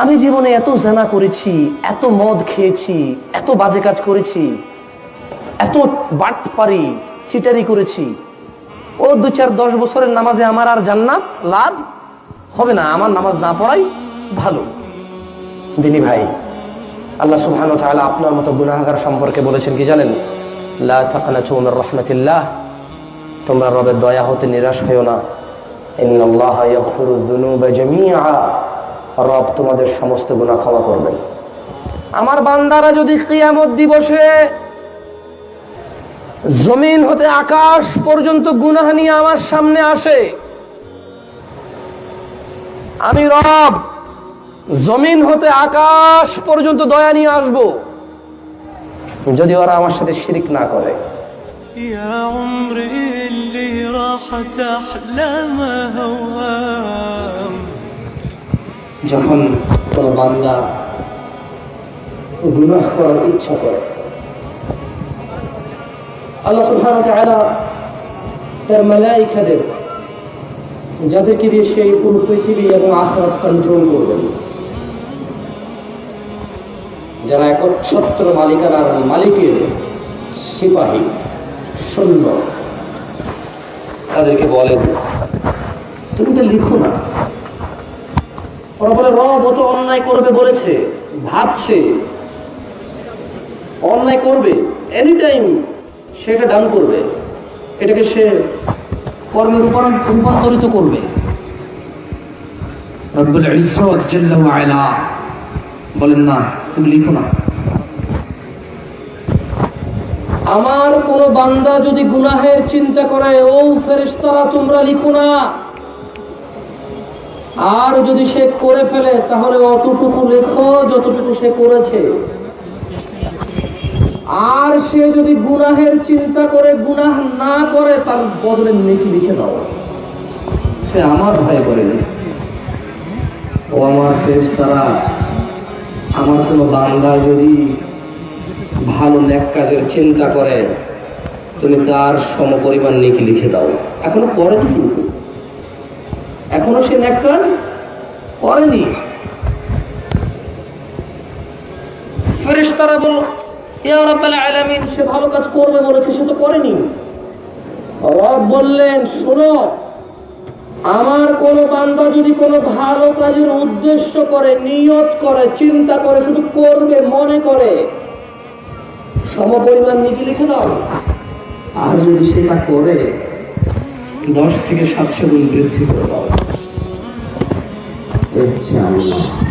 আমি জীবনে এত জানা করেছি, এত মদ খেয়েছি, এত বাজে কাজ করেছি, এত বাটপারি চিটারি করেছি, ও 2-4-10 বছরের নামাজে আমার আর জান্নাত লাভ হবে না? আমার নামাজ না পড়াই ভালো। দিনী ভাই, আল্লাহ সুবহানাহু ওয়া তাআলা আপনার মতো গুনাহগার সম্পর্কে বলেছেন কি জানেন? লা তাকনাতু মির রাহমাতিল্লাহ, তোমরা রবের দয়া হতে নিরাশ হইও না। ইন্নাল্লাহা ইয়াগফিরুয যুনুবা জামিআ, রব তোমাদের সমস্ত গুনাহ ক্ষমা করবেন। আমার বান্দারা যদি কিয়ামত দিবসে জমিন হতে আকাশ পর্যন্ত গুনাহ নিয়ে আমার সামনে আসে, আমি রব জমিন হতে আকাশ পর্যন্ত দয়া নিয়ে আসব, যদি ওরা আমার সাথে শিরক না করে। يا عمري اللي راحت أحلامها وهام। যখন কোন বান্দা গুনাহ করার ইচ্ছা করে, আল্লাহ সুবহানাহু ওয়া তাআলা তার মালায়েকাদের, যাদেরকে দিয়ে সেই পুরো পৃথিবী এবং আখিরাত কন্ট্রোল করবেন, যারা একচ্ছত্র মালিকানার মালিকের সিপাহী সৈন্য, তাদেরকে বলেন তুমি তো লিখো না। ওরা বলে রব ও তো অন্যায় করবে বলেছে, ভাবছে অন্যায় করবে, এনি টাইম সেটা ডান করবে, এটাকে সে কর্মে রূপান্তরিত করবে। রব্বুল ইজ্জত জাল্লা ওয়া আলা বলেন না, তুমি লিখো না। আমার কোন বান্দা যদি গুনাহের চিন্তা করে, ও ফেরেশতারা তোমরা লিখো না। আর যদি সে করে ফেলে, তাহলে অতটুকু লেখো যতটুকু সে করেছে। আর সে যদি গুনাহের চিন্তা করে গুনাহ না করে, তার বদলে নেকি লিখে দাও। সে আমার ভয় করেনি। ও আমার ফেরেশতারা, আমার কোন বান্দা যদি ভালো নেক কাজের চিন্তা করে, তুমি তার সমপরিমাণ নেকি লিখে দাও। এখনো করেনি, কিন্তু এখনো সে নেক কাজ করেনি। ফেরেশতারা বলল, ইয়া রাব্বাল আলামিন, সে ভালো কাজ করবে বলেছে, সে তো করেনি। রব বললেন, শোনো, আমার কোন বান্দা যদি কোনো ভালো কাজের উদ্দেশ্য করে, নিয়ত করে, চিন্তা করে, শুধু করবে মনে করে, সমপরিমাণ নেকি লিখে দাও। আর যদি সেটা করে 10 থেকে 700 গুণ বৃদ্ধি করে দাও।